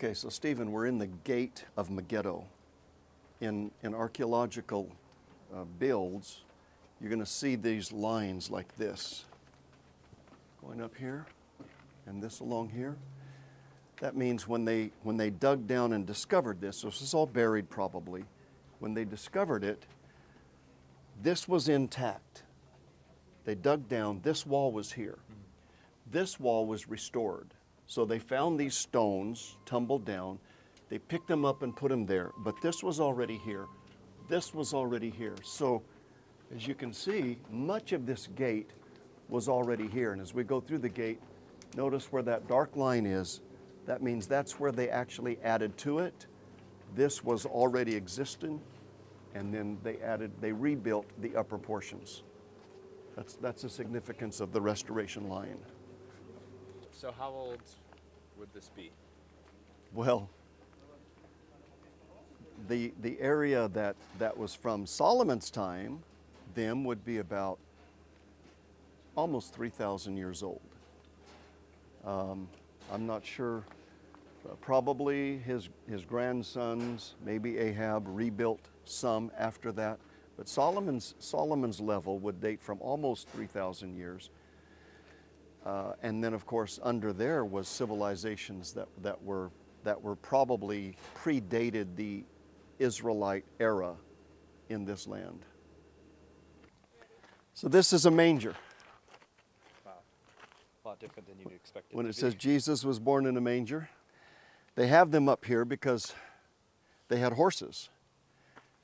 Okay, so Stephen, we're in the Gate of Megiddo. In archaeological builds, you're going to see these lines like this, going up here, and this along here. That means when they dug down and discovered this, so this is all buried probably, when they discovered it, this was intact. They dug down, this wall was here. This wall was restored. So they found these stones tumbled down. They picked them up and put them there, but this was already here. This was already here. So as you can see, much of this gate was already here. And as we go through the gate, notice where that dark line is. That means that's where they actually added to it. This was already existing, and then they rebuilt the upper portions. That's the significance of the restoration line. So how old would this be? Well, the area that was from Solomon's time, them would be about almost 3,000 years old. I'm not sure. Probably his grandsons, maybe Ahab, rebuilt some after that. But Solomon's level would date from almost 3,000 years. And then, of course, under there was civilizations that were probably predated the Israelite era in this land. So this is a manger. Wow, a lot different than you'd expect it When to it be. says Jesus was born in a manger, they have them up here because they had horses.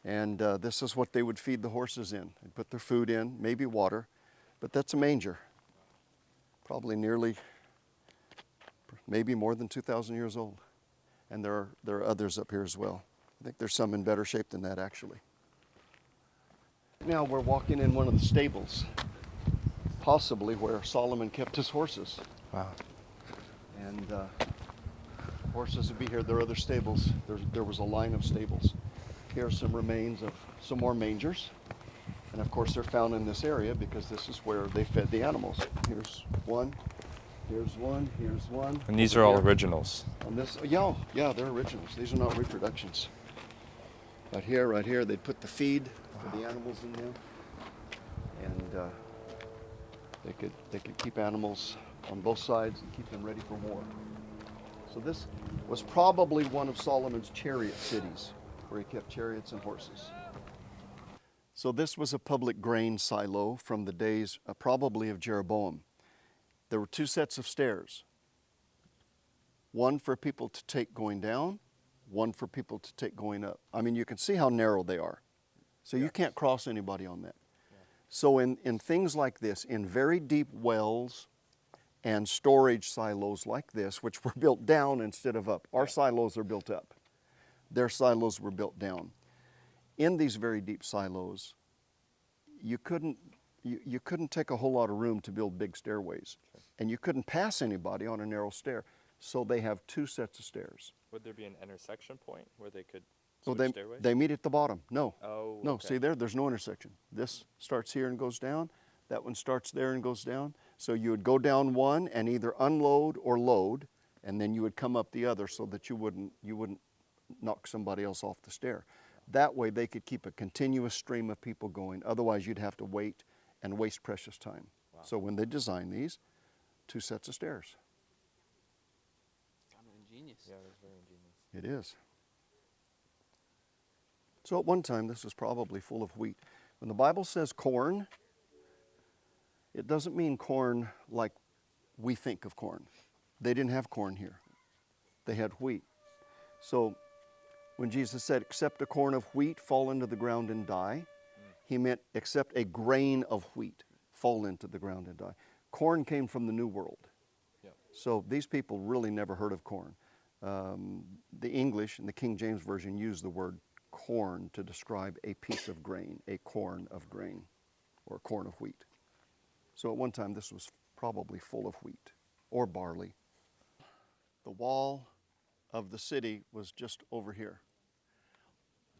And this is what they would feed the horses in. They'd put their food in, maybe water, but that's a manger. Probably maybe more than 2,000 years old. And there are others up here as well. I think there's some in better shape than that, actually. Now we're walking in one of the stables, possibly where Solomon kept his horses. Wow. And horses would be here. There are other stables. There was a line of stables. Here are some remains of some more mangers. And of course, they're found in this area because this is where they fed the animals. Here's one, here's one, here's one. And these are all originals. On this, yeah, they're originals. These are not reproductions. Right here, they put the feed for the animals in there, and they could keep animals on both sides and keep them ready for war. So this was probably one of Solomon's chariot cities, where he kept chariots and horses. So this was a public grain silo from the days probably of Jeroboam. There were two sets of stairs. One for people to take going down, one for people to take going up. I mean, you can see how narrow they are. So you can't cross anybody on that. Yeah. So in things like this, in very deep wells and storage silos like this, which were built down instead of up. Our silos are built up. Their silos were built down. In these very deep silos, you couldn't take a whole lot of room to build big stairways. Okay. And you couldn't pass anybody on a narrow stair. So they have two sets of stairs. Would there be an intersection point where they could switch stairways? They meet at the bottom. No. Oh, no. Okay. See there's no intersection. This starts here and goes down. That one starts there and goes down. So you would go down one and either unload or load, and then you would come up the other so that you wouldn't knock somebody else off the stair. That way they could keep a continuous stream of people going. Otherwise you'd have to wait and waste precious time. Wow. So when they designed these, two sets of stairs. Kind of ingenious. Yeah, it was very ingenious. It is. So at one time this was probably full of wheat. When the Bible says corn, it doesn't mean corn like we think of corn. They didn't have corn here. They had wheat. So when Jesus said, except a corn of wheat fall into the ground and die, he meant except a grain of wheat fall into the ground and die. Corn came from the New World. Yep. So these people really never heard of corn. The English and the King James Version use the word corn to describe a piece of grain, a corn of grain, or a corn of wheat. So at one time this was probably full of wheat or barley. The wall of the city was just over here.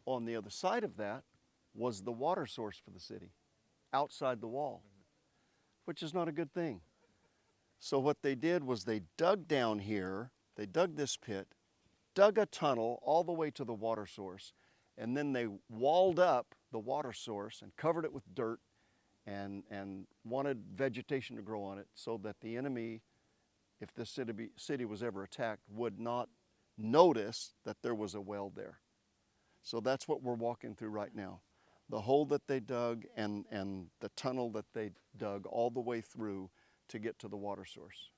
On the other side of that was the water source for the city, outside the wall, which is not a good thing. So what they did was they dug down here, they dug this pit, dug a tunnel all the way to the water source, and then they walled up the water source and covered it with dirt and wanted vegetation to grow on it so that the enemy, if this city was ever attacked, would not notice that there was a well there. So that's what we're walking through right now. The hole that they dug and the tunnel that they dug all the way through to get to the water source.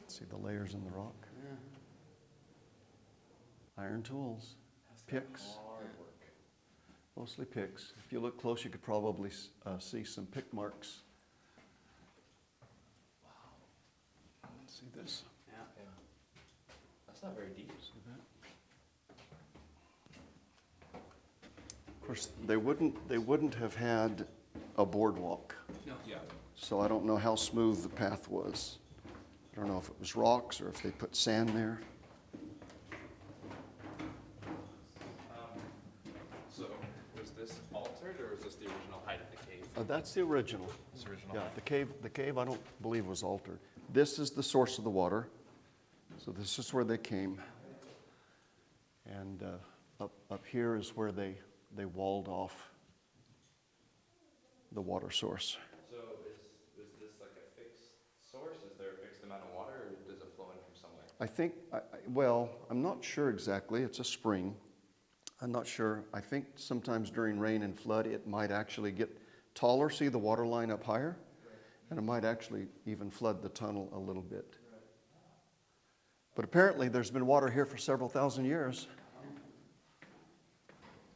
See the layers in the rock? Iron tools, picks. Mostly picks. If you look close, you could probably see some pick marks. Wow. See this? Yeah. That's not very deep. See that? Of course, they wouldn't have had a boardwalk. No. Yeah. So I don't know how smooth the path was. I don't know if it was rocks or if they put sand there. So was this altered, or is this the original height of the cave? That's the original. This original Yeah, height. the cave I don't believe was altered. This is the source of the water. So this is where they came. And up here is where they walled off the water source. So is this like a fixed source? Is there a fixed amount of water, or does it flow in from somewhere? I think, well, I'm not sure exactly. It's a spring. I'm not sure. I think sometimes during rain and flood, it might actually get taller. See the water line up higher? Right. And it might actually even flood the tunnel a little bit. Right. But apparently there's been water here for several thousand years.